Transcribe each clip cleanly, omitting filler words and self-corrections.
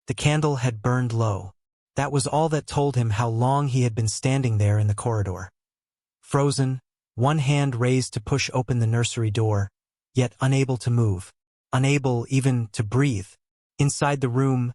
The candle had burned low. That was all that told him how long he had been standing there in the corridor. Frozen, one hand raised to push open the nursery door, yet unable to move, unable even to breathe. Inside the room,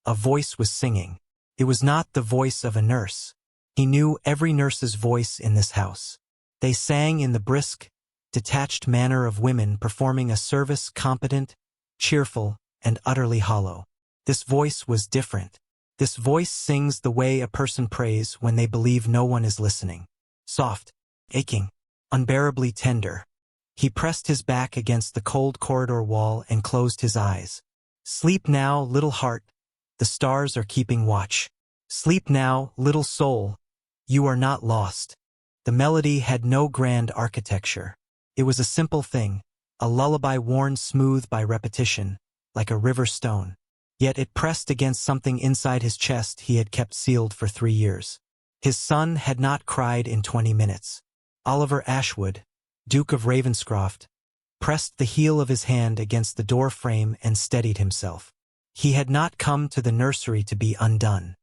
a voice was singing. It was not the voice of a nurse. He knew every nurse's voice in this house. They sang in the brisk, detached manner of women performing a service competent, cheerful, and utterly hollow. This voice was different. This voice sings the way a person prays when they believe no one is listening. Soft, aching, unbearably tender. He pressed his back against the cold corridor wall and closed his eyes. Sleep now, little heart. The stars are keeping watch. Sleep now, little soul. You are not lost. The melody had no grand architecture. It was a simple thing, a lullaby worn smooth by repetition, like a river stone. Yet it pressed against something inside his chest he had kept sealed for 3 years. His son had not cried in 20 minutes. Oliver Ashwood, Duke of Ravenscroft, pressed the heel of his hand against the door frame and steadied himself. He had not come to the nursery to be undone.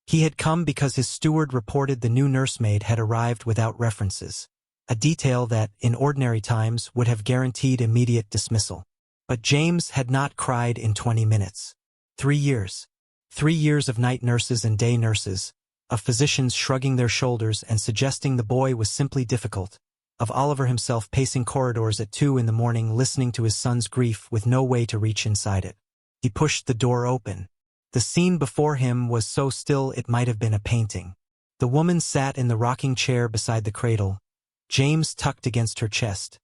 He had come because his steward reported the new nursemaid had arrived without references, a detail that, in ordinary times, would have guaranteed immediate dismissal. But James had not cried in 20 minutes. 3 years. 3 years of night nurses and day nurses, of physicians shrugging their shoulders and suggesting the boy was simply difficult, of Oliver himself pacing corridors at 2 in the morning listening to his son's grief with no way to reach inside it. He pushed the door open. The scene before him was so still it might have been a painting. The woman sat in the rocking chair beside the cradle, James tucked against her chest,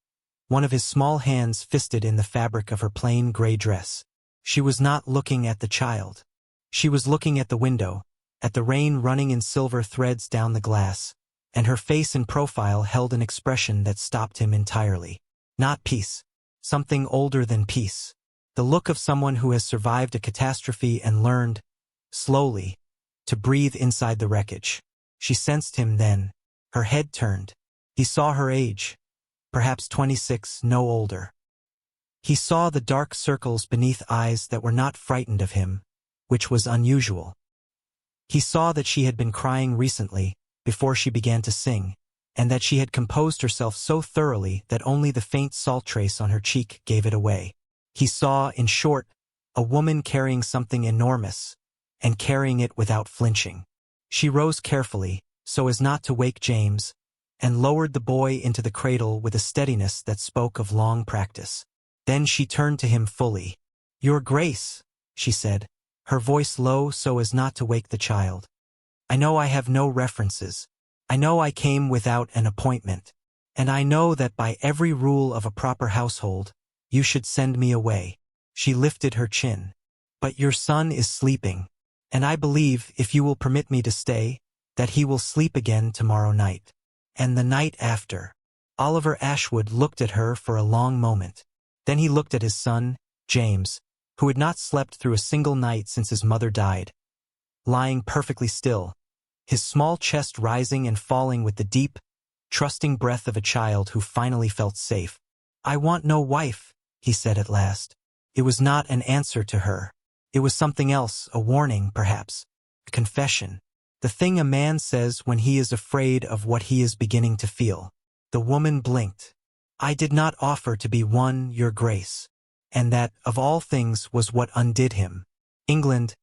one of his small hands fisted in the fabric of her plain gray dress. She was not looking at the child. She was looking at the window, at the rain running in silver threads down the glass, and her face in profile held an expression that stopped him entirely. Not peace. Something older than peace. The look of someone who has survived a catastrophe and learned, slowly, to breathe inside the wreckage. She sensed him then. Her head turned. He saw her age. Perhaps 26, no older. He saw the dark circles beneath eyes that were not frightened of him, which was unusual. He saw that she had been crying recently, before she began to sing, and that she had composed herself so thoroughly that only the faint salt trace on her cheek gave it away. He saw, in short, a woman carrying something enormous, and carrying it without flinching. She rose carefully, so as not to wake James, and lowered the boy into the cradle with a steadiness that spoke of long practice. Then she turned to him fully. "Your Grace," she said, her voice low so as not to wake the child. "I know I have no references. I know I came without an appointment. And I know that by every rule of a proper household, you should send me away." She lifted her chin. "But your son is sleeping, and I believe, if you will permit me to stay, that he will sleep again tomorrow night. And the night after." Oliver Ashwood looked at her for a long moment. Then he looked at his son, James, who had not slept through a single night since his mother died, lying perfectly still, his small chest rising and falling with the deep, trusting breath of a child who finally felt safe. "I want no wife," he said at last. It was not an answer to her. It was something else, a warning, perhaps, a confession. The thing a man says when he is afraid of what he is beginning to feel. The woman blinked. "I did not offer to be one, Your Grace." And that, of all things, was what undid him. England,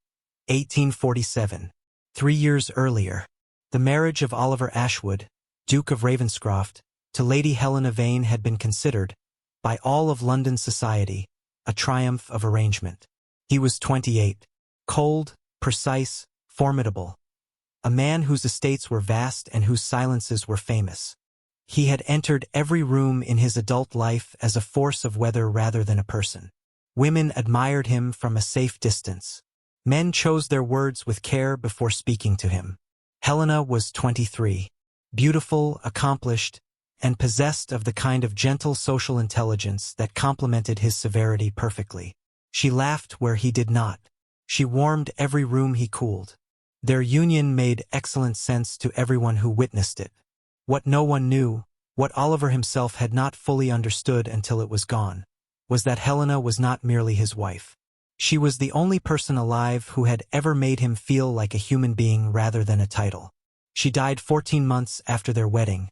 1847. 3 years earlier. The marriage of Oliver Ashwood, Duke of Ravenscroft, to Lady Helena Vane had been considered, by all of London society, a triumph of arrangement. He was 28, cold, precise, formidable. A man whose estates were vast and whose silences were famous. He had entered every room in his adult life as a force of weather rather than a person. Women admired him from a safe distance. Men chose their words with care before speaking to him. Helena was 23, beautiful, accomplished, and possessed of the kind of gentle social intelligence that complemented his severity perfectly. She laughed where he did not. She warmed every room he cooled. Their union made excellent sense to everyone who witnessed it. What no one knew, what Oliver himself had not fully understood until it was gone, was that Helena was not merely his wife. She was the only person alive who had ever made him feel like a human being rather than a title. She died 14 months after their wedding.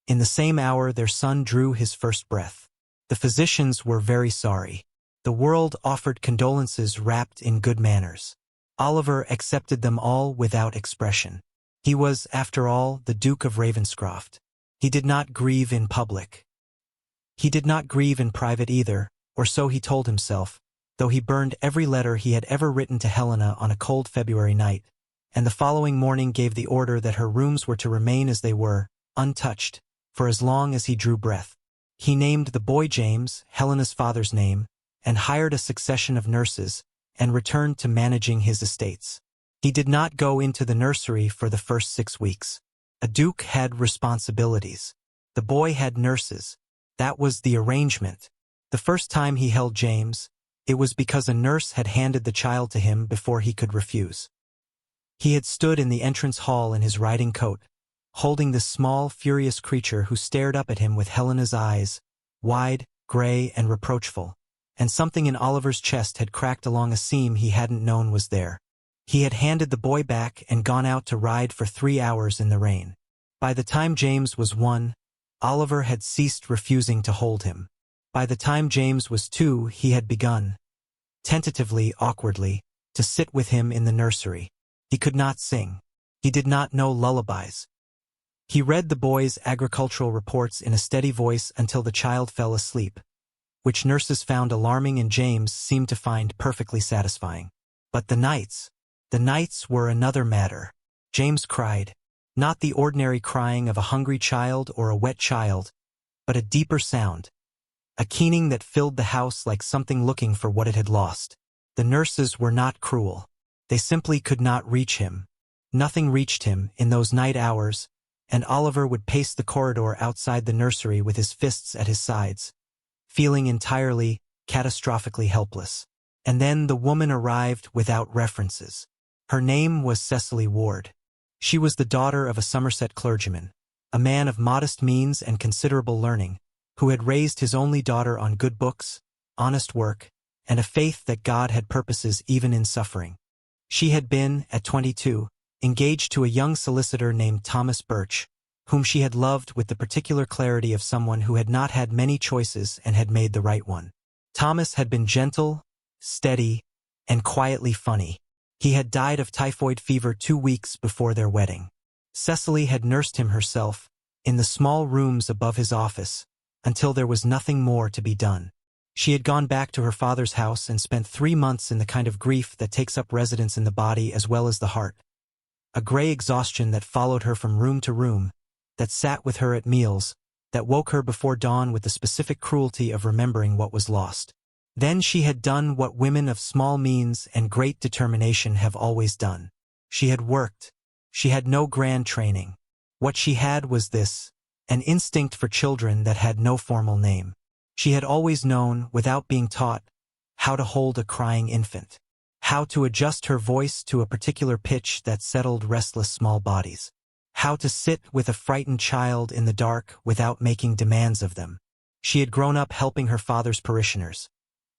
In the same hour their son drew his first breath. The physicians were very sorry. The world offered condolences wrapped in good manners. Oliver accepted them all without expression. He was, after all, the Duke of Ravenscroft. He did not grieve in public. He did not grieve in private either, or so he told himself, though he burned every letter he had ever written to Helena on a cold February night, and the following morning gave the order that her rooms were to remain as they were, untouched, for as long as he drew breath. He named the boy James, Helena's father's name, and hired a succession of nurses, and returned to managing his estates. He did not go into the nursery for the first 6 weeks. A duke had responsibilities. The boy had nurses. That was the arrangement. The first time he held James, it was because a nurse had handed the child to him before he could refuse. He had stood in the entrance hall in his riding coat, holding this small, furious creature who stared up at him with Helena's eyes, wide, gray, and reproachful, and something in Oliver's chest had cracked along a seam he hadn't known was there. He had handed the boy back and gone out to ride for 3 hours in the rain. By the time James was 1, Oliver had ceased refusing to hold him. By the time James was 2, he had begun, tentatively, awkwardly, to sit with him in the nursery. He could not sing. He did not know lullabies. He read the boy's agricultural reports in a steady voice until the child fell asleep, which nurses found alarming and James seemed to find perfectly satisfying. But the nights were another matter. James cried, not the ordinary crying of a hungry child or a wet child, but a deeper sound, a keening that filled the house like something looking for what it had lost. The nurses were not cruel. They simply could not reach him. Nothing reached him in those night hours, and Oliver would pace the corridor outside the nursery with his fists at his sides, feeling entirely, catastrophically helpless. And then the woman arrived without references. Her name was Cecily Ward. She was the daughter of a Somerset clergyman, a man of modest means and considerable learning, who had raised his only daughter on good books, honest work, and a faith that God had purposes even in suffering. She had been, at 22, engaged to a young solicitor named Thomas Birch, whom she had loved with the particular clarity of someone who had not had many choices and had made the right one. Thomas had been gentle, steady, and quietly funny. He had died of typhoid fever 2 weeks before their wedding. Cecily had nursed him herself, in the small rooms above his office, until there was nothing more to be done. She had gone back to her father's house and spent 3 months in the kind of grief that takes up residence in the body as well as the heart. A gray exhaustion that followed her from room to room, that sat with her at meals, that woke her before dawn with the specific cruelty of remembering what was lost. Then she had done what women of small means and great determination have always done. She had worked. She had no grand training. What she had was this, an instinct for children that had no formal name. She had always known, without being taught, how to hold a crying infant, how to adjust her voice to a particular pitch that settled restless small bodies, how to sit with a frightened child in the dark without making demands of them. She had grown up helping her father's parishioners,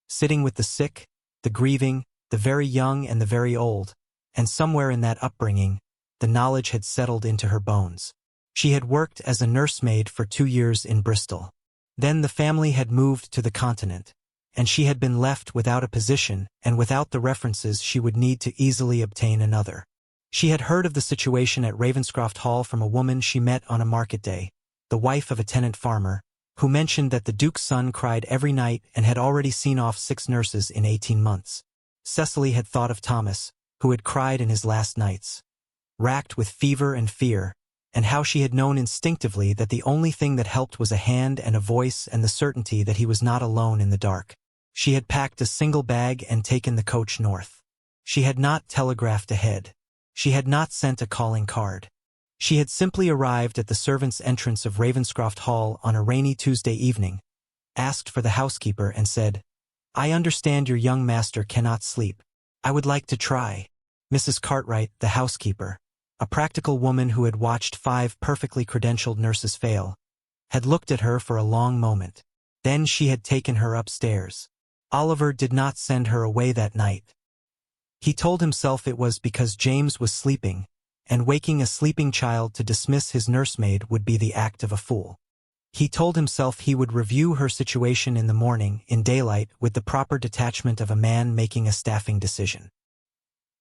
sitting with the sick, the grieving, the very young and the very old, and somewhere in that upbringing, the knowledge had settled into her bones. She had worked as a nursemaid for 2 years in Bristol. Then the family had moved to the continent, and she had been left without a position and without the references she would need to easily obtain another. She had heard of the situation at Ravenscroft Hall from a woman she met on a market day, the wife of a tenant farmer, who mentioned that the Duke's son cried every night and had already seen off 6 nurses in 18 months. Cecily had thought of Thomas, who had cried in his last nights, racked with fever and fear, and how she had known instinctively that the only thing that helped was a hand and a voice and the certainty that he was not alone in the dark. She had packed a single bag and taken the coach north. She had not telegraphed ahead. She had not sent a calling card. She had simply arrived at the servants' entrance of Ravenscroft Hall on a rainy Tuesday evening, asked for the housekeeper and said, "I understand your young master cannot sleep. I would like to try." Mrs. Cartwright, the housekeeper, a practical woman who had watched 5 perfectly credentialed nurses fail, had looked at her for a long moment. Then she had taken her upstairs. Oliver did not send her away that night. He told himself it was because James was sleeping, and waking a sleeping child to dismiss his nursemaid would be the act of a fool. He told himself he would review her situation in the morning, in daylight, with the proper detachment of a man making a staffing decision.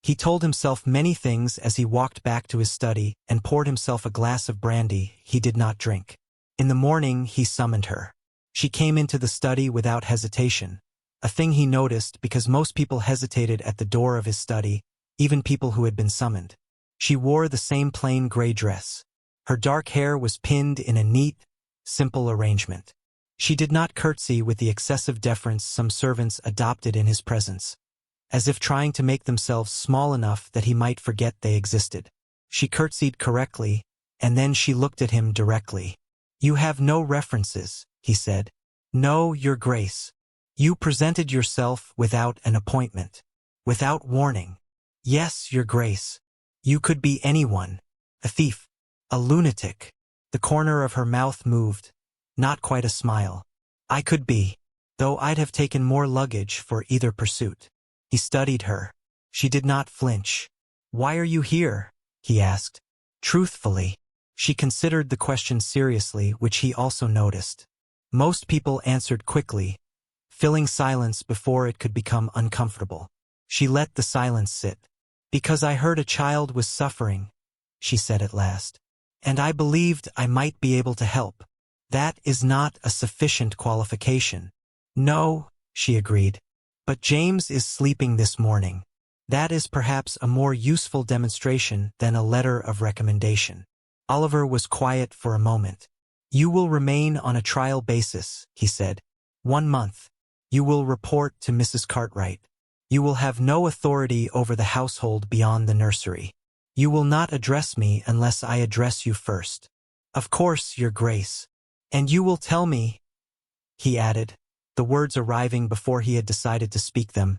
He told himself many things as he walked back to his study and poured himself a glass of brandy he did not drink. In the morning he summoned her. She came into the study without hesitation, a thing he noticed because most people hesitated at the door of his study, even people who had been summoned. She wore the same plain gray dress. Her dark hair was pinned in a neat, simple arrangement. She did not curtsy with the excessive deference some servants adopted in his presence, as if trying to make themselves small enough that he might forget they existed. She curtsied correctly, and then she looked at him directly. "You have no references," he said. "No, Your Grace. You presented yourself without an appointment, without warning. Yes, Your Grace. You could be anyone, a thief, a lunatic." The corner of her mouth moved, not quite a smile. "I could be, though I'd have taken more luggage for either pursuit." He studied her. She did not flinch. "Why are you here?" he asked. Truthfully. She considered the question seriously, which he also noticed. Most people answered quickly, filling silence before it could become uncomfortable. She let the silence sit. "Because I heard a child was suffering," she said at last, "and I believed I might be able to help." "That is not a sufficient qualification." "No," she agreed. "But James is sleeping this morning. That is perhaps a more useful demonstration than a letter of recommendation." Oliver was quiet for a moment. "You will remain on a trial basis," he said. "1 month. You will report to Mrs. Cartwright. You will have no authority over the household beyond the nursery. You will not address me unless I address you first." "Of course, Your Grace. And you will tell me," he added, the words arriving before he had decided to speak them,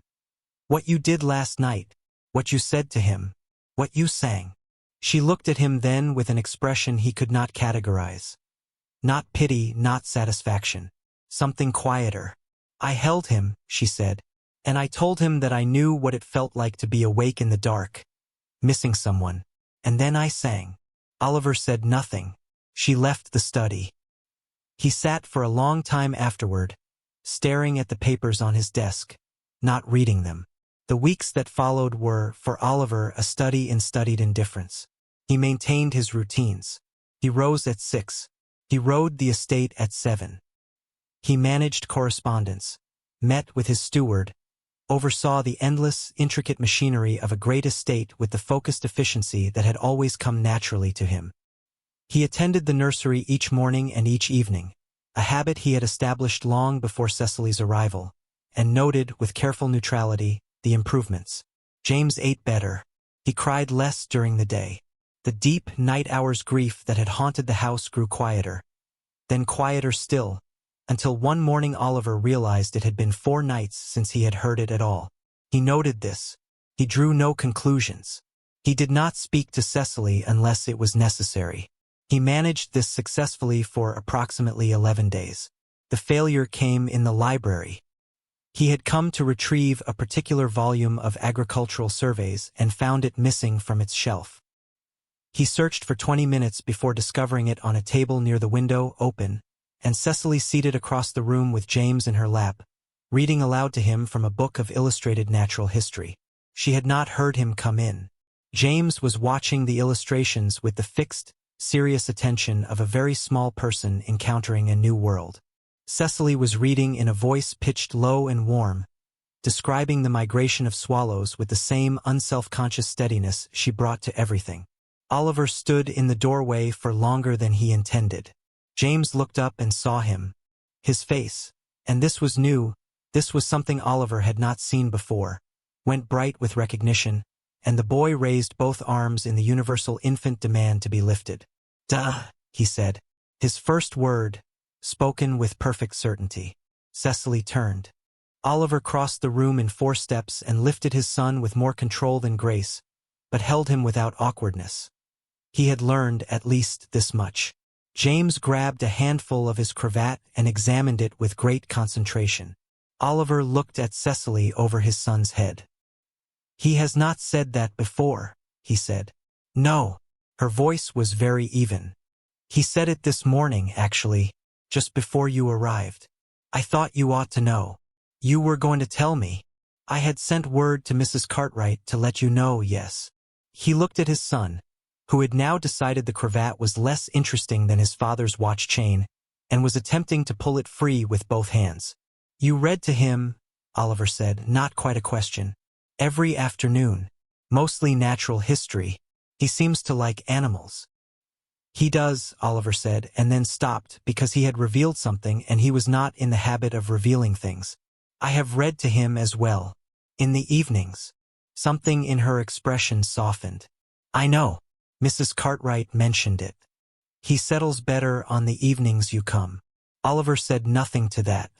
"what you did last night, what you said to him, what you sang." She looked at him then with an expression he could not categorize. Not pity, not satisfaction. Something quieter. "I held him," she said, "and I told him that I knew what it felt like to be awake in the dark, missing someone. And then I sang." Oliver said nothing. She left the study. He sat for a long time afterward, staring at the papers on his desk, not reading them. The weeks that followed were, for Oliver, a study in studied indifference. He maintained his routines. He rose at 6. He rode the estate at 7. He managed correspondence, met with his steward, oversaw the endless, intricate machinery of a great estate with the focused efficiency that had always come naturally to him. He attended the nursery each morning and each evening, a habit he had established long before Cecily's arrival, and noted, with careful neutrality, the improvements. James ate better. He cried less during the day. The deep, night hours grief that had haunted the house grew quieter, then quieter still, until one morning Oliver realized it had been 4 nights since he had heard it at all. He noted this. He drew no conclusions. He did not speak to Cecily unless it was necessary. He managed this successfully for approximately 11 days. The failure came in the library. He had come to retrieve a particular volume of agricultural surveys and found it missing from its shelf. He searched for 20 minutes before discovering it on a table near the window, open, and Cecily seated across the room with James in her lap, reading aloud to him from a book of illustrated natural history. She had not heard him come in. James was watching the illustrations with the fixed, serious attention of a very small person encountering a new world. Cecily was reading in a voice pitched low and warm, describing the migration of swallows with the same unself-conscious steadiness she brought to everything. Oliver stood in the doorway for longer than he intended. James looked up and saw him. His face, and this was new, this was something Oliver had not seen before, went bright with recognition, and the boy raised both arms in the universal infant demand to be lifted. "Duh," he said, his first word, spoken with perfect certainty. Cecily turned. Oliver crossed the room in 4 steps and lifted his son with more control than grace, but held him without awkwardness. He had learned at least this much. James grabbed a handful of his cravat and examined it with great concentration. Oliver looked at Cecily over his son's head. "He has not said that before," he said. "No." Her voice was very even. "He said it this morning, actually, just before you arrived. I thought you ought to know. You were going to tell me. I had sent word to Mrs. Cartwright to let you know, yes." He looked at his son, who had now decided the cravat was less interesting than his father's watch chain, and was attempting to pull it free with both hands. "You read to him," Oliver said, not quite a question. "Every afternoon. Mostly natural history. He seems to like animals." "He does," Oliver said, and then stopped because he had revealed something and he was not in the habit of revealing things. "I have read to him as well. In the evenings." Something in her expression softened. "I know. Mrs. Cartwright mentioned it. He settles better on the evenings you come." Oliver said nothing to that.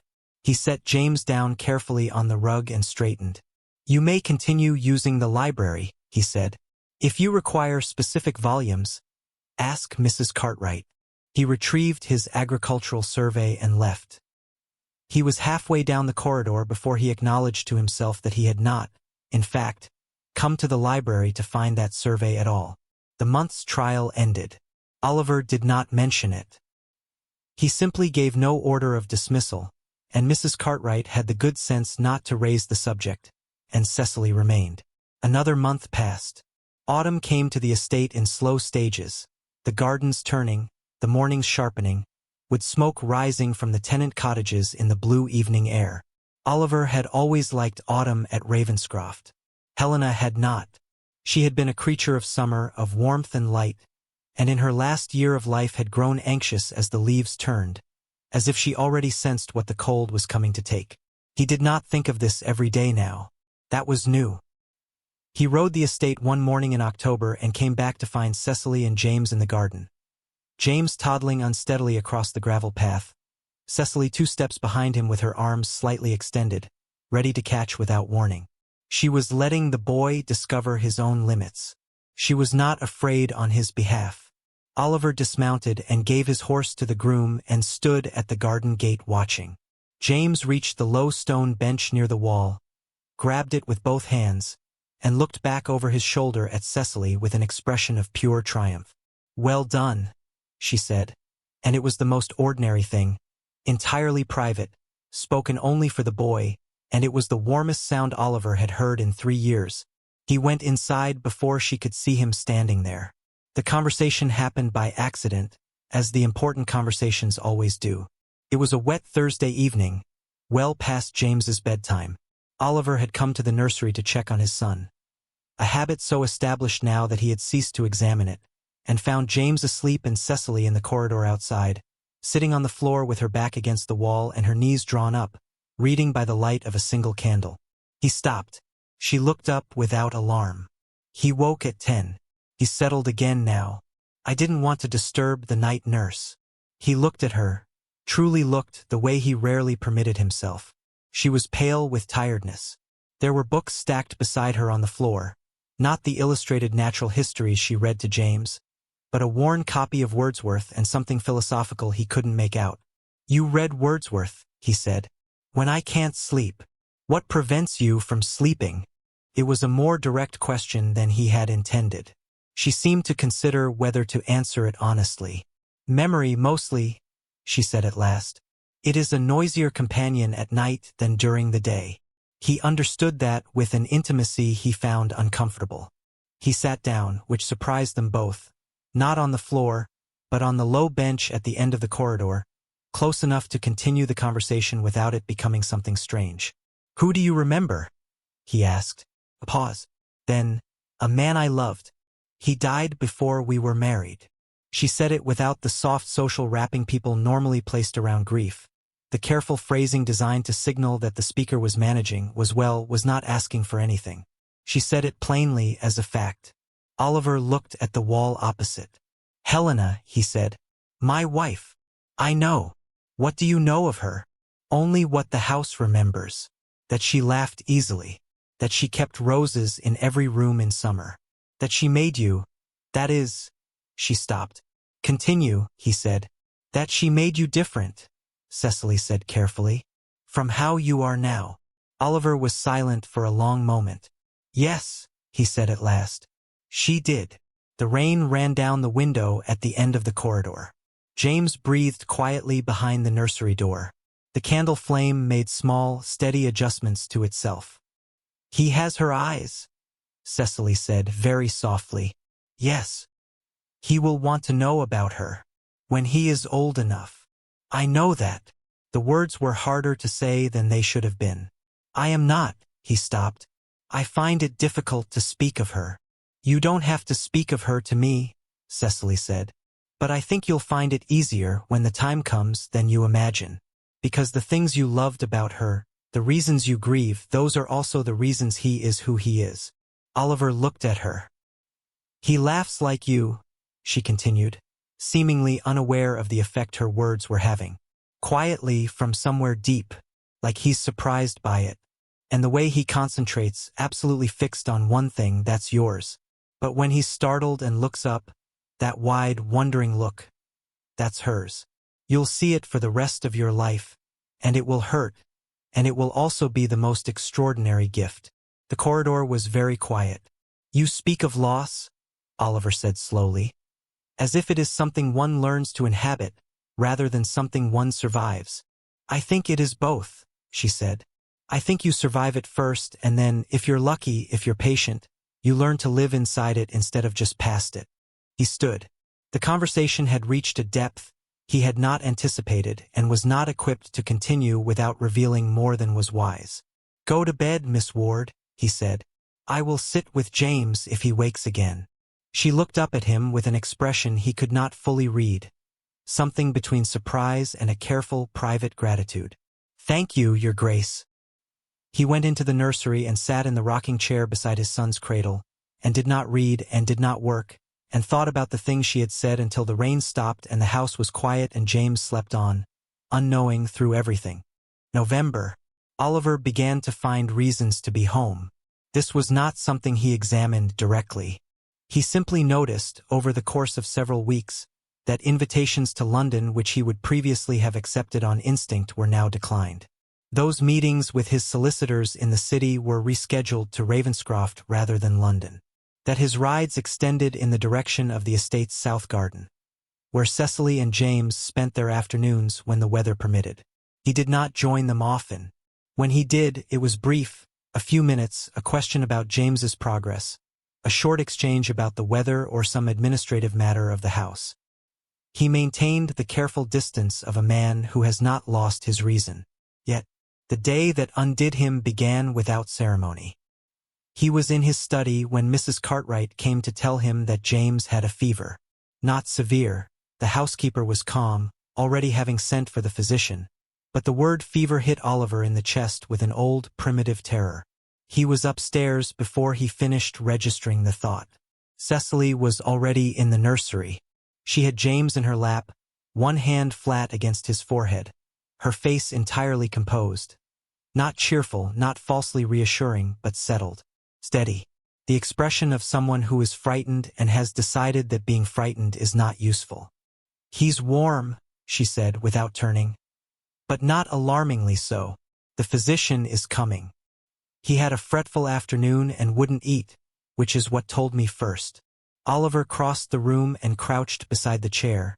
He set James down carefully on the rug and straightened. "You may continue using the library," he said. "If you require specific volumes, ask Mrs. Cartwright." He retrieved his agricultural survey and left. He was halfway down the corridor before he acknowledged to himself that he had not, in fact, come to the library to find that survey at all. The month's trial ended. Oliver did not mention it. He simply gave no order of dismissal, and Mrs. Cartwright had the good sense not to raise the subject, and Cecily remained. Another month passed. Autumn came to the estate in slow stages, the gardens turning, the mornings sharpening, with smoke rising from the tenant cottages in the blue evening air. Oliver had always liked autumn at Ravenscroft. Helena had not. She had been a creature of summer, of warmth and light, and in her last year of life had grown anxious as the leaves turned, as if she already sensed what the cold was coming to take. He did not think of this every day now. That was new. He rode the estate one morning in October and came back to find Cecily and James in the garden. James toddling unsteadily across the gravel path, Cecily 2 steps behind him with her arms slightly extended, ready to catch without warning. She was letting the boy discover his own limits. She was not afraid on his behalf. Oliver dismounted and gave his horse to the groom and stood at the garden gate watching. James reached the low stone bench near the wall, grabbed it with both hands, and looked back over his shoulder at Cecily with an expression of pure triumph. "Well done," she said, and it was the most ordinary thing, entirely private, spoken only for the boy, and it was the warmest sound Oliver had heard in 3 years. He went inside before she could see him standing there. The conversation happened by accident, as the important conversations always do. It was a wet Thursday evening, well past James's bedtime. Oliver had come to the nursery to check on his son, a habit so established now that he had ceased to examine it, and found James asleep and Cecily in the corridor outside, sitting on the floor with her back against the wall and her knees drawn up, reading by the light of a single candle. He stopped. She looked up without alarm. He woke at 10. He settled again now. "I didn't want to disturb the night nurse." He looked at her, truly looked the way he rarely permitted himself. She was pale with tiredness. There were books stacked beside her on the floor, not the illustrated natural histories she read to James, but a worn copy of Wordsworth and something philosophical he couldn't make out. "You read Wordsworth," he said. "When I can't sleep. What prevents you from sleeping?" It was a more direct question than he had intended. She seemed to consider whether to answer it honestly. "Memory mostly," she said at last. "It is a noisier companion at night than during the day." He understood that with an intimacy he found uncomfortable. He sat down, which surprised them both, not on the floor, but on the low bench at the end of the corridor, close enough to continue the conversation without it becoming something strange. "Who do you remember?" he asked. A pause. Then, "A man I loved. He died before we were married." She said it without the soft social wrapping people normally placed around grief. The careful phrasing designed to signal that the speaker was managing, was not asking for anything. She said it plainly as a fact. Oliver looked at the wall opposite. "Helena," he said. "My wife. I know. What do you know of her?" "Only what the house remembers. That she laughed easily. That she kept roses in every room in summer. That she made you, that is—" She stopped. "Continue," he said. "That she made you different," Cecily said carefully. From how you are now. Oliver was silent for a long moment. Yes, he said at last. She did. The rain ran down the window at the end of the corridor. James breathed quietly behind the nursery door. The candle flame made small, steady adjustments to itself. He has her eyes, Cecily said very softly. Yes. He will want to know about her. When he is old enough. I know that. The words were harder to say than they should have been. I am not, he stopped. I find it difficult to speak of her. You don't have to speak of her to me, Cecily said. But I think you'll find it easier when the time comes than you imagine. Because the things you loved about her, the reasons you grieve, those are also the reasons he is who he is. Oliver looked at her. He laughs like you, she continued, seemingly unaware of the effect her words were having. Quietly from somewhere deep, like he's surprised by it. And the way he concentrates, absolutely fixed on one thing, that's yours. But when he's startled and looks up, that wide, wondering look, that's hers. You'll see it for the rest of your life, and it will hurt, and it will also be the most extraordinary gift. The corridor was very quiet. You speak of loss, Oliver said slowly, as if it is something one learns to inhabit, rather than something one survives. I think it is both, she said. I think you survive it first, and then, if you're lucky, if you're patient, you learn to live inside it instead of just past it. He stood. The conversation had reached a depth he had not anticipated and was not equipped to continue without revealing more than was wise. Go to bed, Miss Ward, he said. I will sit with James if he wakes again. She looked up at him with an expression he could not fully read. Something between surprise and a careful, private gratitude. Thank you, Your Grace. He went into the nursery and sat in the rocking chair beside his son's cradle, and did not read and did not work, and thought about the things she had said until the rain stopped and the house was quiet and James slept on, unknowing through everything. November. Oliver began to find reasons to be home. This was not something he examined directly. He simply noticed, over the course of several weeks, that invitations to London which he would previously have accepted on instinct were now declined. Those meetings with his solicitors in the city were rescheduled to Ravenscroft rather than London. That his rides extended in the direction of the estate's south garden, where Cecily and James spent their afternoons when the weather permitted. He did not join them often. When he did, it was brief, a few minutes, a question about James's progress, a short exchange about the weather or some administrative matter of the house. He maintained the careful distance of a man who has not lost his reason. Yet, the day that undid him began without ceremony. He was in his study when Mrs. Cartwright came to tell him that James had a fever. Not severe, the housekeeper was calm, already having sent for the physician, but the word fever hit Oliver in the chest with an old, primitive terror. He was upstairs before he finished registering the thought. Cecily was already in the nursery. She had James in her lap, one hand flat against his forehead, her face entirely composed. Not cheerful, not falsely reassuring, but settled. Steady. The expression of someone who is frightened and has decided that being frightened is not useful. He's warm, she said without turning. But not alarmingly so. The physician is coming. He had a fretful afternoon and wouldn't eat, which is what told me first. Oliver crossed the room and crouched beside the chair,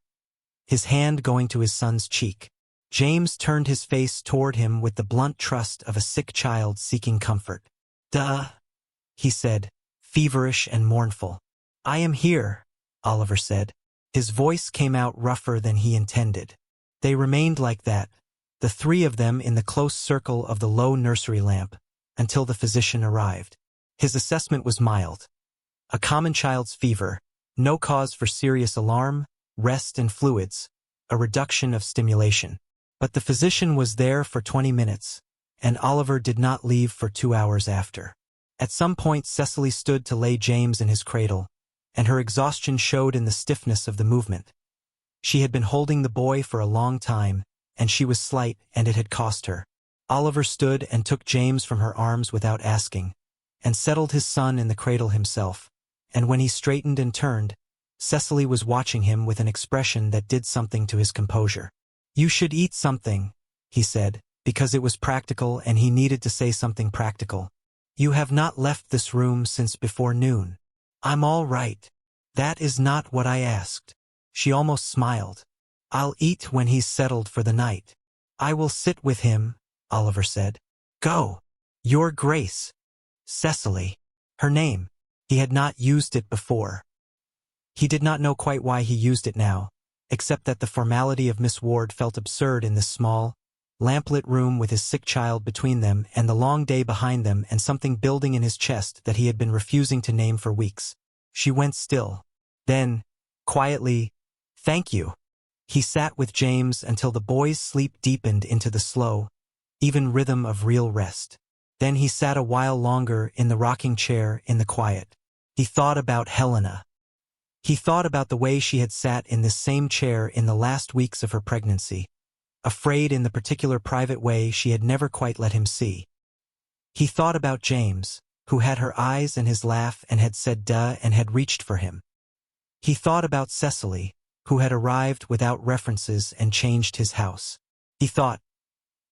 his hand going to his son's cheek. James turned his face toward him with the blunt trust of a sick child seeking comfort. Duh, he said, feverish and mournful. I am here, Oliver said. His voice came out rougher than he intended. They remained like that, the three of them in the close circle of the low nursery lamp, until the physician arrived. His assessment was mild. A common child's fever, no cause for serious alarm, rest and fluids, a reduction of stimulation. But the physician was there for 20 minutes, and Oliver did not leave for 2 hours after. At some point Cecily stood to lay James in his cradle, and her exhaustion showed in the stiffness of the movement. She had been holding the boy for a long time, and she was slight, and it had cost her. Oliver stood and took James from her arms without asking, and settled his son in the cradle himself, and when he straightened and turned, Cecily was watching him with an expression that did something to his composure. You should eat something, he said, because it was practical and he needed to say something practical. You have not left this room since before noon. I'm all right. That is not what I asked. She almost smiled. I'll eat when he's settled for the night. I will sit with him, Oliver said. Go. Your Grace. Cecily. Her name. He had not used it before. He did not know quite why he used it now, except that the formality of Miss Ward felt absurd in this small, lamplit room with his sick child between them and the long day behind them and something building in his chest that he had been refusing to name for weeks. She went still. Then, quietly, thank you. He sat with James until the boy's sleep deepened into the slow, even rhythm of real rest. Then he sat a while longer in the rocking chair in the quiet. He thought about Helena. He thought about the way she had sat in this same chair in the last weeks of her pregnancy, afraid in the particular private way she had never quite let him see. He thought about James, who had her eyes and his laugh and had said duh and had reached for him. He thought about Cecily, who had arrived without references and changed his house. He thought,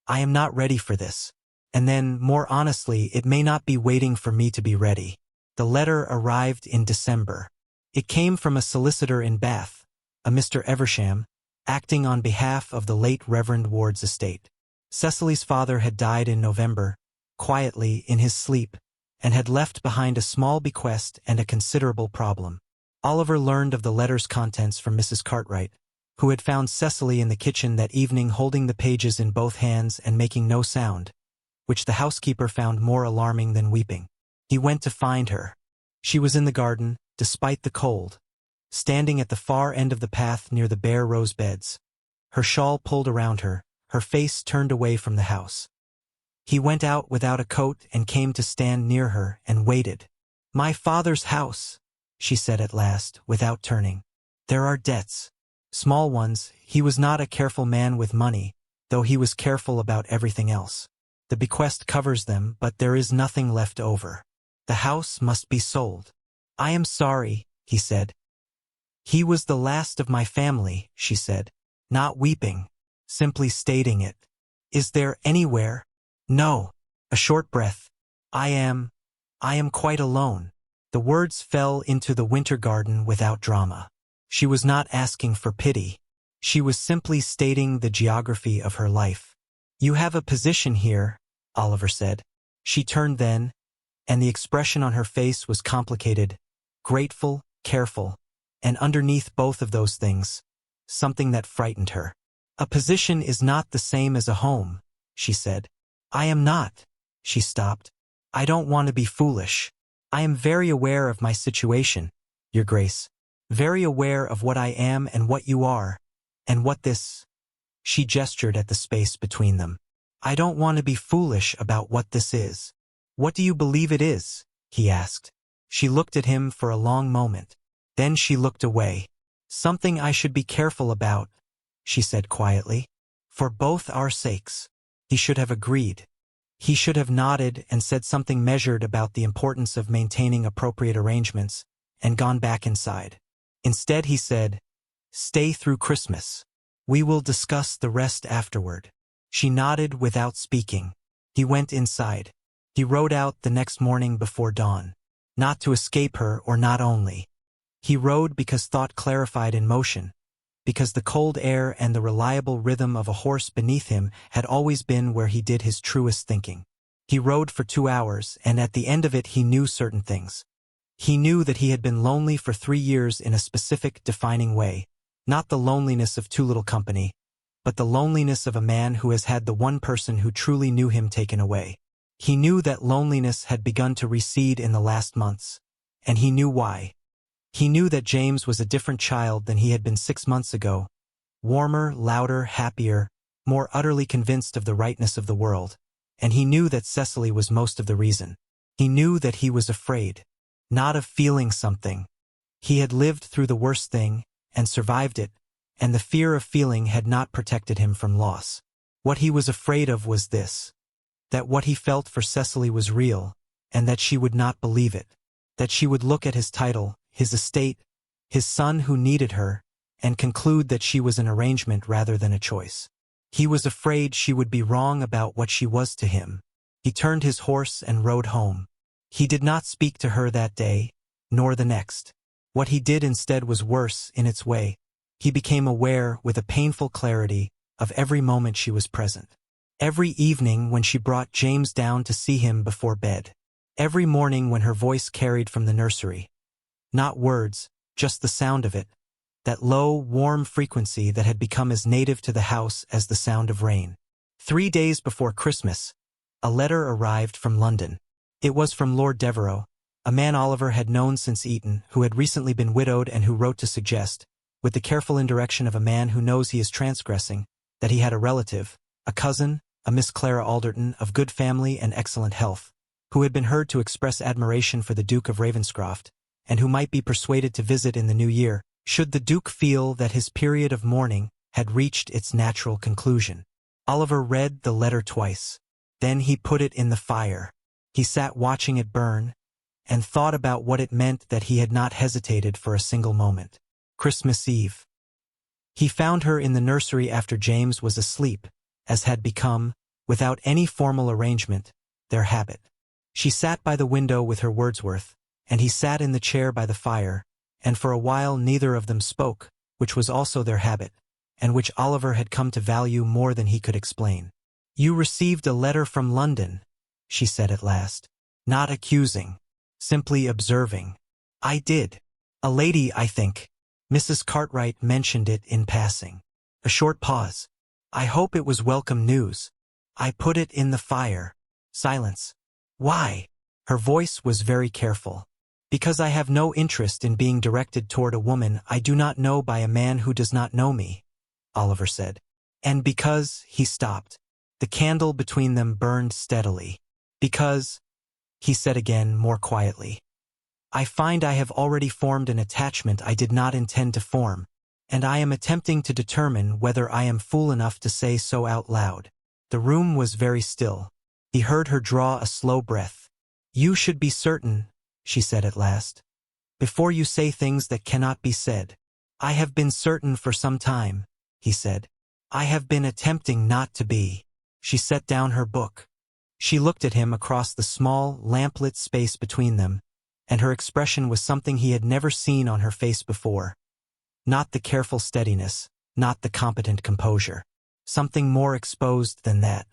I am not ready for this. And then, more honestly, it may not be waiting for me to be ready. The letter arrived in December. It came from a solicitor in Bath, a Mr. Eversham, acting on behalf of the late Reverend Ward's estate. Cecily's father had died in November, quietly in his sleep, and had left behind a small bequest and a considerable problem. Oliver learned of the letter's contents from Mrs. Cartwright, who had found Cecily in the kitchen that evening holding the pages in both hands and making no sound, which the housekeeper found more alarming than weeping. He went to find her. She was in the garden, despite the cold, standing at the far end of the path near the bare rose beds, her shawl pulled around her, her face turned away from the house. He went out without a coat and came to stand near her and waited. My father's house, she said at last, without turning. There are debts. Small ones. He was not a careful man with money, though he was careful about everything else. The bequest covers them, but there is nothing left over. The house must be sold. I am sorry, he said. He was the last of my family, she said, not weeping, simply stating it. Is there anywhere? No. A short breath. I am quite alone. The words fell into the winter garden without drama. She was not asking for pity. She was simply stating the geography of her life. You have a position here, Oliver said. She turned then, and the expression on her face was complicated, grateful, careful, and underneath both of those things, something that frightened her. A position is not the same as a home, she said. I am not. She stopped. I don't want to be foolish. I am very aware of my situation, Your Grace. Very aware of what I am and what you are, and what this... She gestured at the space between them. I don't want to be foolish about what this is. What do you believe it is? He asked. She looked at him for a long moment. Then she looked away. Something I should be careful about, she said quietly. For both our sakes. He should have agreed. He should have nodded and said something measured about the importance of maintaining appropriate arrangements, and gone back inside. Instead he said, Stay through Christmas. We will discuss the rest afterward. She nodded without speaking. He went inside. He rode out the next morning before dawn. Not to escape her or not only. He rode because thought clarified in motion, because the cold air and the reliable rhythm of a horse beneath him had always been where he did his truest thinking. He rode for 2 hours, and at the end of it he knew certain things. He knew that he had been lonely for 3 years in a specific, defining way, not the loneliness of too little company, but the loneliness of a man who has had the one person who truly knew him taken away. He knew that loneliness had begun to recede in the last months, and he knew why. He knew that James was a different child than he had been 6 months ago, warmer, louder, happier, more utterly convinced of the rightness of the world, and he knew that Cecily was most of the reason. He knew that he was afraid, not of feeling something. He had lived through the worst thing, and survived it, and the fear of feeling had not protected him from loss. What he was afraid of was this, that what he felt for Cecily was real, and that she would not believe it, that she would look at his title, his estate, his son who needed her, and conclude that she was an arrangement rather than a choice. He was afraid she would be wrong about what she was to him. He turned his horse and rode home. He did not speak to her that day, nor the next. What he did instead was worse in its way. He became aware, with a painful clarity, of every moment she was present. Every evening when she brought James down to see him before bed. Every morning when her voice carried from the nursery. Not words, just the sound of it. That low, warm frequency that had become as native to the house as the sound of rain. 3 days before Christmas, a letter arrived from London. It was from Lord Devereux, a man Oliver had known since Eton, who had recently been widowed and who wrote to suggest, with the careful indirection of a man who knows he is transgressing, that he had a relative, a cousin, a Miss Clara Alderton, of good family and excellent health, who had been heard to express admiration for the Duke of Ravenscroft, and who might be persuaded to visit in the new year, should the Duke feel that his period of mourning had reached its natural conclusion. Oliver read the letter twice. Then he put it in the fire. He sat watching it burn, and thought about what it meant that he had not hesitated for a single moment. Christmas Eve. He found her in the nursery after James was asleep, as had become, without any formal arrangement, their habit. She sat by the window with her Wordsworth, and he sat in the chair by the fire, and for a while neither of them spoke, which was also their habit, and which Oliver had come to value more than he could explain. "You received a letter from London," she said at last. Not accusing, simply observing. "I did. A lady, I think. Mrs. Cartwright mentioned it in passing." A short pause. "I hope it was welcome news. I put it in the fire." Silence. "Why?" Her voice was very careful. "Because I have no interest in being directed toward a woman I do not know by a man who does not know me," Oliver said. "And because," he stopped. The candle between them burned steadily. "Because," he said again more quietly, "I find I have already formed an attachment I did not intend to form, and I am attempting to determine whether I am fool enough to say so out loud." The room was very still. He heard her draw a slow breath. "You should be certain," she said at last, "before you say things that cannot be said." "I have been certain for some time," he said. "I have been attempting not to be." She set down her book. She looked at him across the small, lamplit space between them, and her expression was something he had never seen on her face before. Not the careful steadiness, not the competent composure. Something more exposed than that.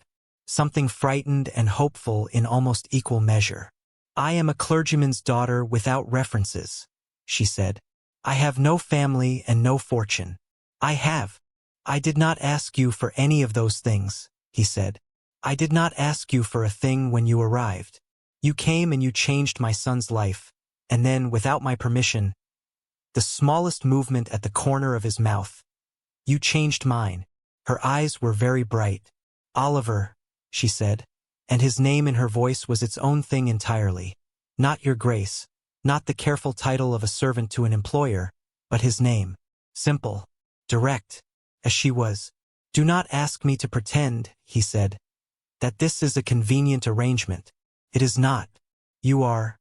Something frightened and hopeful in almost equal measure. "I am a clergyman's daughter without references," she said. "I have no family and no fortune. I did not ask you for any of those things," he said. "I did not ask you for a thing when you arrived. You came and you changed my son's life, and then, without my permission," the smallest movement at the corner of his mouth, "you changed mine." Her eyes were very bright. "Oliver," she said, and his name in her voice was its own thing entirely. Not your grace, not the careful title of a servant to an employer, but his name. Simple, direct, as she was. "Do not ask me to pretend," he said, "that this is a convenient arrangement. It is not. You are—"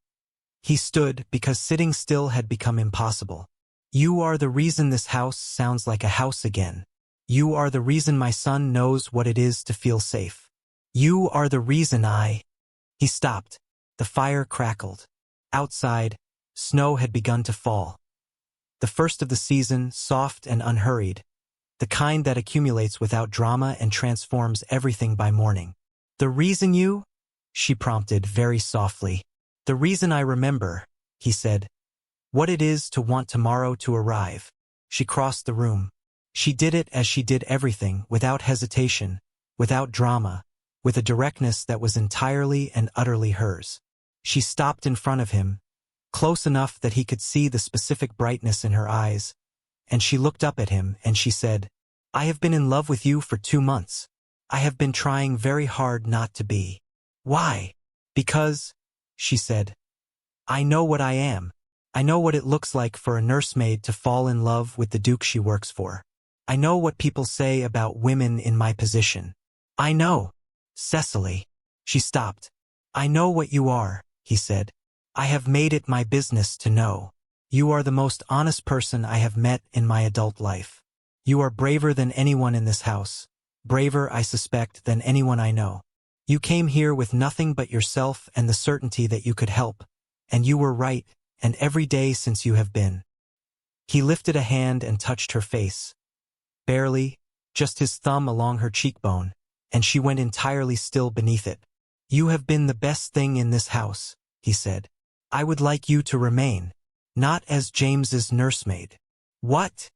He stood because sitting still had become impossible. "You are the reason this house sounds like a house again. You are the reason my son knows what it is to feel safe. You are the reason I—" He stopped. The fire crackled. Outside, snow had begun to fall. The first of the season, soft and unhurried. The kind that accumulates without drama and transforms everything by morning. "The reason you?" she prompted very softly. "The reason I remember," he said. "What it is to want tomorrow to arrive." She crossed the room. She did it as she did everything, without hesitation, without drama, with a directness that was entirely and utterly hers. She stopped in front of him, close enough that he could see the specific brightness in her eyes, and she looked up at him and she said, "I have been in love with you for 2 months. I have been trying very hard not to be." "Why?" "Because," she said, "I know what I am. I know what it looks like for a nursemaid to fall in love with the Duke she works for. I know what people say about women in my position. I know." "Cecily." She stopped. "I know what you are," he said. "I have made it my business to know. You are the most honest person I have met in my adult life. You are braver than anyone in this house. braver, I suspect, than anyone I know. You came here with nothing but yourself and the certainty that you could help, and you were right, and every day since you have been." He lifted a hand and touched her face. Barely, just his thumb along her cheekbone, and she went entirely still beneath it. "You have been the best thing in this house," he said. "I would like you to remain. Not as James's nursemaid." "What?"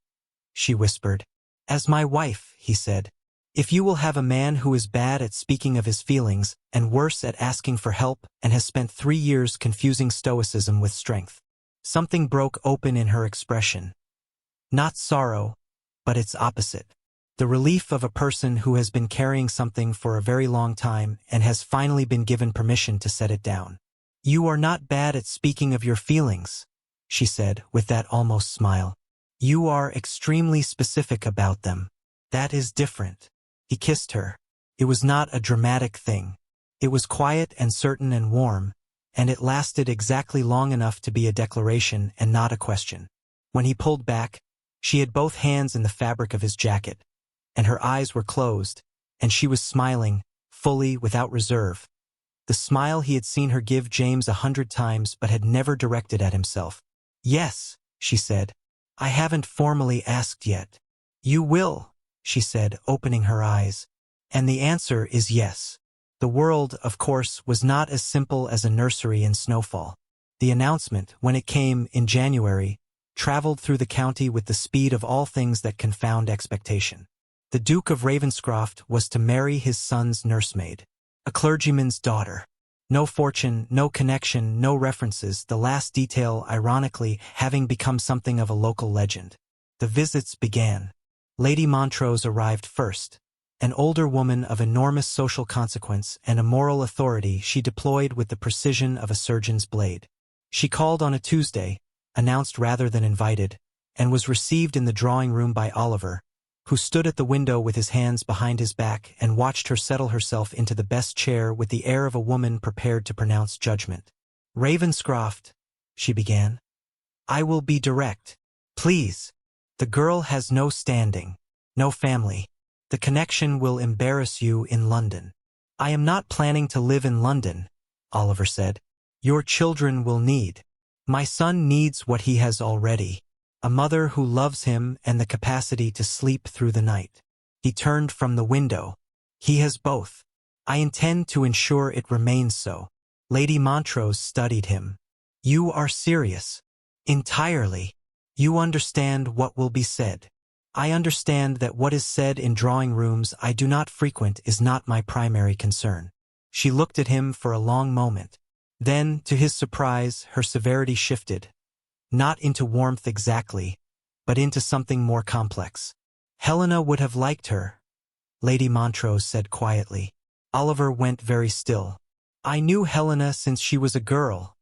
she whispered. "As my wife," he said. "If you will have a man who is bad at speaking of his feelings, and worse at asking for help, and has spent 3 years confusing stoicism with strength." Something broke open in her expression. Not sorrow, but its opposite. The relief of a person who has been carrying something for a very long time and has finally been given permission to set it down. "You are not bad at speaking of your feelings," she said with that almost smile. "You are extremely specific about them. That is different." He kissed her. It was not a dramatic thing. It was quiet and certain and warm, and it lasted exactly long enough to be a declaration and not a question. When he pulled back, she had both hands in the fabric of his jacket, and her eyes were closed, and she was smiling, fully, without reserve. The smile he had seen her give James 100 times but had never directed at himself. "Yes," she said. "I haven't formally asked yet." "You will," she said, opening her eyes. "And the answer is yes." The world, of course, was not as simple as a nursery in snowfall. The announcement, when it came in January, traveled through the county with the speed of all things that confound expectation. The Duke of Ravenscroft was to marry his son's nursemaid, a clergyman's daughter. No fortune, no connection, no references, the last detail, ironically, having become something of a local legend. The visits began. Lady Montrose arrived first. An older woman of enormous social consequence and a moral authority she deployed with the precision of a surgeon's blade. She called on a Tuesday, announced rather than invited, and was received in the drawing-room by Oliver, who stood at the window with his hands behind his back and watched her settle herself into the best chair with the air of a woman prepared to pronounce judgment. "Ravenscroft," she began. "I will be direct. Please. The girl has no standing, no family. The connection will embarrass you in London." "I am not planning to live in London," Oliver said. "Your children will need. My son needs what he has already. A mother who loves him and the capacity to sleep through the night." He turned from the window. "He has both. I intend to ensure it remains so." Lady Montrose studied him. "You are serious." "Entirely. You understand what will be said." "I understand that what is said in drawing rooms I do not frequent is not my primary concern." She looked at him for a long moment. Then, to his surprise, her severity shifted. Not into warmth exactly, but into something more complex. "Helena would have liked her," Lady Montrose said quietly. Oliver went very still. "I knew Helena since she was a girl,"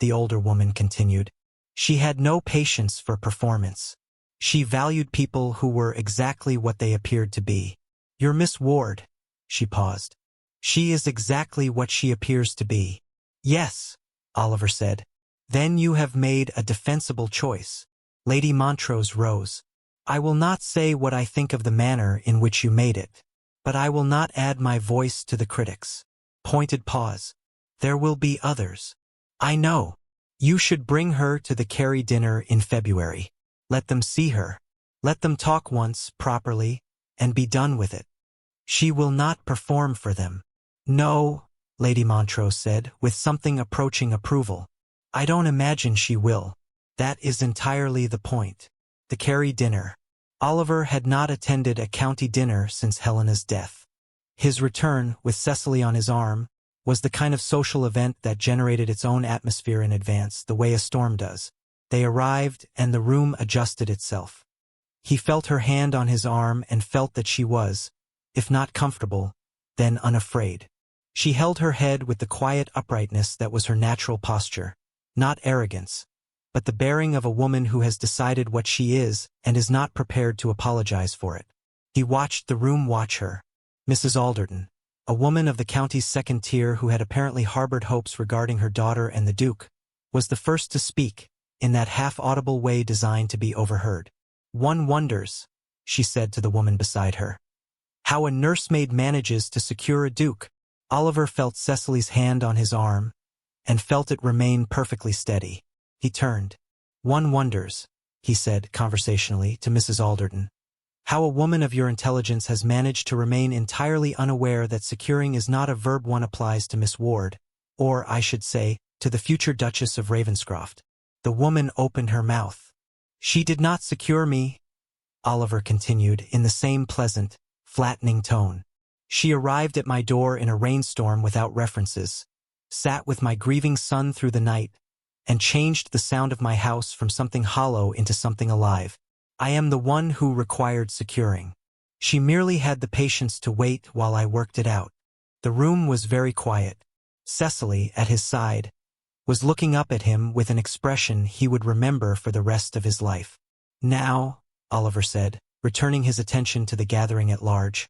the older woman continued. "She had no patience for performance. She valued people who were exactly what they appeared to be. Your Miss Ward," she paused. "She is exactly what she appears to be." "Yes," Oliver said. "Then you have made a defensible choice." Lady Montrose rose. "I will not say what I think of the manner in which you made it, but I will not add my voice to the critics." Pointed pause. "There will be others." "I know. You should bring her to the Carey dinner in February. Let them see her. Let them talk once, properly, and be done with it. She will not perform for them." "No," Lady Montrose said, with something approaching approval. "I don't imagine she will. That is entirely the point." The Carey dinner. Oliver had not attended a county dinner since Helena's death. His return, with Cecily on his arm, was the kind of social event that generated its own atmosphere in advance, the way a storm does. They arrived, and the room adjusted itself. He felt her hand on his arm and felt that she was, if not comfortable, then unafraid. She held her head with the quiet uprightness that was her natural posture, not arrogance, but the bearing of a woman who has decided what she is and is not prepared to apologize for it. He watched the room watch her. Mrs. Alderton, a woman of the county's second tier who had apparently harbored hopes regarding her daughter and the Duke, was the first to speak, in that half-audible way designed to be overheard. "One wonders," she said to the woman beside her, How a nursemaid manages to secure a duke. Oliver felt Cecily's hand on his arm, and felt it remain perfectly steady. He turned. One wonders, he said conversationally to Mrs. Alderton, how a woman of your intelligence has managed to remain entirely unaware that securing is not a verb one applies to Miss Ward, or, I should say, to the future Duchess of Ravenscroft. The woman opened her mouth. She did not secure me, Oliver continued in the same pleasant, flattening tone. She arrived at my door in a rainstorm without references, sat with my grieving son through the night, and changed the sound of my house from something hollow into something alive. I am the one who required securing. She merely had the patience to wait while I worked it out. The room was very quiet. Cecily, at his side, was looking up at him with an expression he would remember for the rest of his life. Now, Oliver said, returning his attention to the gathering at large,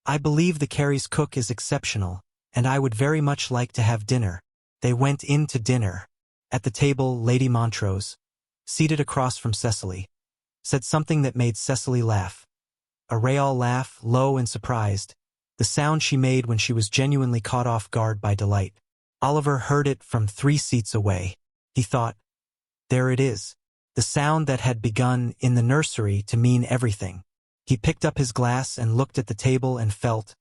I believe the Carey's cook is exceptional, and I would very much like to have dinner. They went in to dinner. At the table, Lady Montrose, seated across from Cecily, said something that made Cecily laugh. A real laugh, low and surprised, the sound she made when she was genuinely caught off guard by delight. Oliver heard it from 3 seats away. He thought, there it is, the sound that had begun in the nursery to mean everything. He picked up his glass and looked at the table and felt,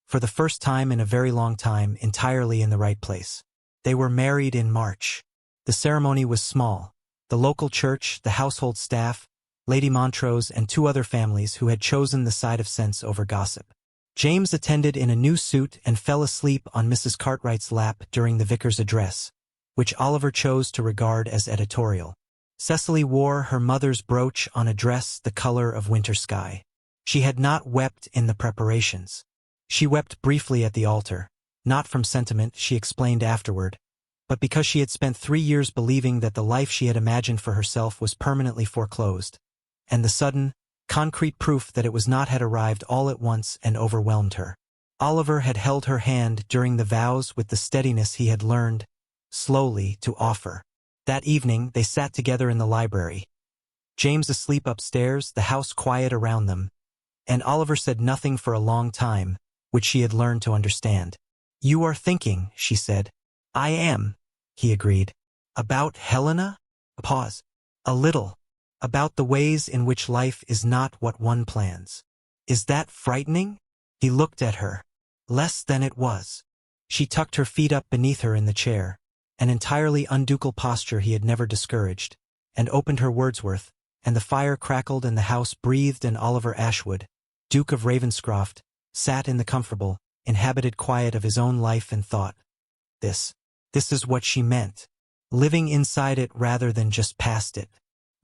for the first time in a very long time, entirely in the right place. They were married in March. The ceremony was small. The local church, the household staff, Lady Montrose and 2 other families who had chosen the side of sense over gossip. James attended in a new suit and fell asleep on Mrs. Cartwright's lap during the vicar's address, which Oliver chose to regard as editorial. Cecily wore her mother's brooch on a dress the color of winter sky. She had not wept in the preparations. She wept briefly at the altar, not from sentiment, she explained afterward, but because she had spent 3 years believing that the life she had imagined for herself was permanently foreclosed, and the sudden, concrete proof that it was not had arrived all at once and overwhelmed her. Oliver had held her hand during the vows with the steadiness he had learned, slowly, to offer. That evening they sat together in the library, James asleep upstairs, the house quiet around them, and Oliver said nothing for a long time, which she had learned to understand. You are thinking, she said. I am, he agreed. About Helena? A pause. A little. About the ways in which life is not what one plans. Is that frightening? He looked at her. Less than it was. She tucked her feet up beneath her in the chair, an entirely unducal posture he had never discouraged, and opened her Wordsworth, and the fire crackled and the house breathed, and Oliver Ashwood, Duke of Ravenscroft, sat in the comfortable, inhabited quiet of his own life and thought. This is what she meant. Living inside it rather than just past it.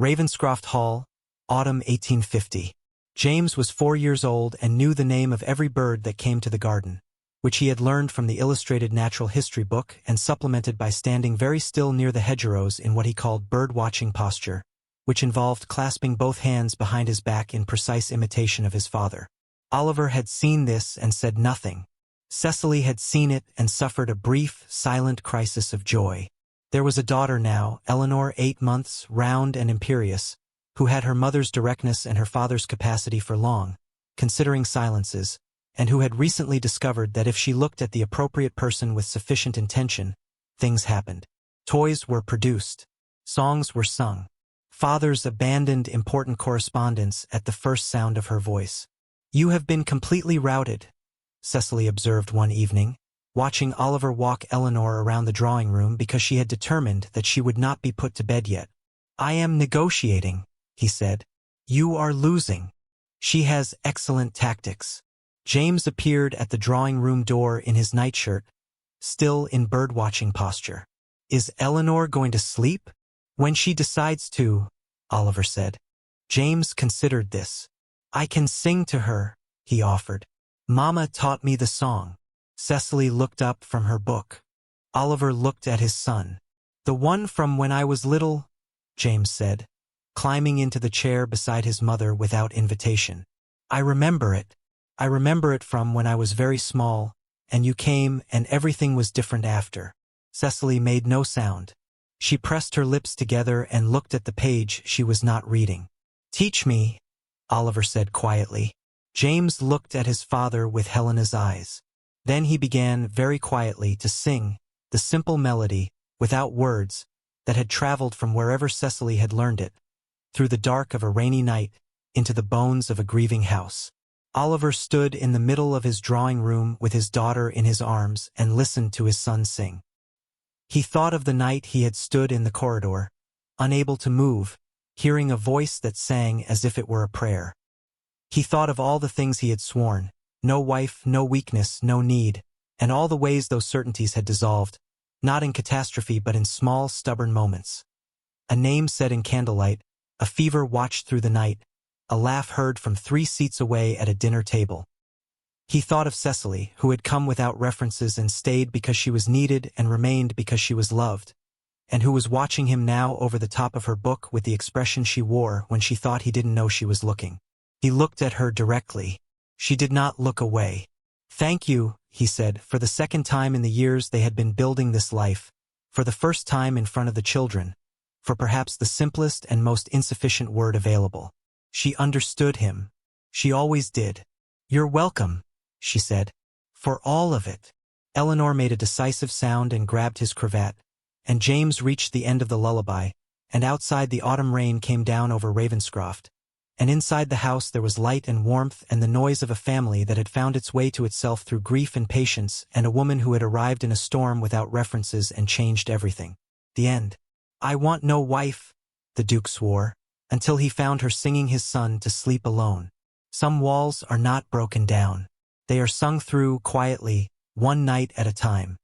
Ravenscroft Hall, autumn 1850. James was 4 years old and knew the name of every bird that came to the garden, which he had learned from the illustrated natural history book and supplemented by standing very still near the hedgerows in what he called bird-watching posture, which involved clasping both hands behind his back in precise imitation of his father. Oliver had seen this and said nothing. Cecily had seen it and suffered a brief, silent crisis of joy. There was a daughter now, Eleanor, 8 months, round and imperious, who had her mother's directness and her father's capacity for long, considering silences, and who had recently discovered that if she looked at the appropriate person with sufficient intention, things happened. Toys were produced. Songs were sung. Fathers abandoned important correspondence at the first sound of her voice. You have been completely routed, Cecily observed one evening, watching Oliver walk Eleanor around the drawing room because she had determined that she would not be put to bed yet. I am negotiating, he said. You are losing. She has excellent tactics. James appeared at the drawing room door in his nightshirt, still in bird-watching posture. Is Eleanor going to sleep? When she decides to, Oliver said. James considered this. I can sing to her, he offered. Mama taught me the song. Cecily looked up from her book. Oliver looked at his son. The one from when I was little, James said, climbing into the chair beside his mother without invitation. I remember it. I remember it from when I was very small, and you came and everything was different after. Cecily made no sound. She pressed her lips together and looked at the page she was not reading. Teach me, Oliver said quietly. James looked at his father with Helena's eyes. Then he began very quietly to sing the simple melody, without words, that had traveled from wherever Cecily had learned it, through the dark of a rainy night, into the bones of a grieving house. Oliver stood in the middle of his drawing room with his daughter in his arms and listened to his son sing. He thought of the night he had stood in the corridor, unable to move, hearing a voice that sang as if it were a prayer. He thought of all the things he had sworn, no wife, no weakness, no need, and all the ways those certainties had dissolved, not in catastrophe but in small, stubborn moments. A name said in candlelight, a fever watched through the night, a laugh heard from 3 seats away at a dinner table. He thought of Cecily, who had come without references and stayed because she was needed and remained because she was loved, and who was watching him now over the top of her book with the expression she wore when she thought he didn't know she was looking. He looked at her directly. She did not look away. "Thank you," he said, for the second time in the years they had been building this life, for the first time in front of the children, for perhaps the simplest and most insufficient word available. She understood him. She always did. "You're welcome," she said. "For all of it." Eleanor made a decisive sound and grabbed his cravat, and James reached the end of the lullaby, and outside the autumn rain came down over Ravenscroft, and inside the house there was light and warmth and the noise of a family that had found its way to itself through grief and patience, and a woman who had arrived in a storm without references and changed everything. The end. "I want no wife," the Duke swore, until he found her singing his son to sleep alone. Some walls are not broken down. They are sung through quietly, one night at a time.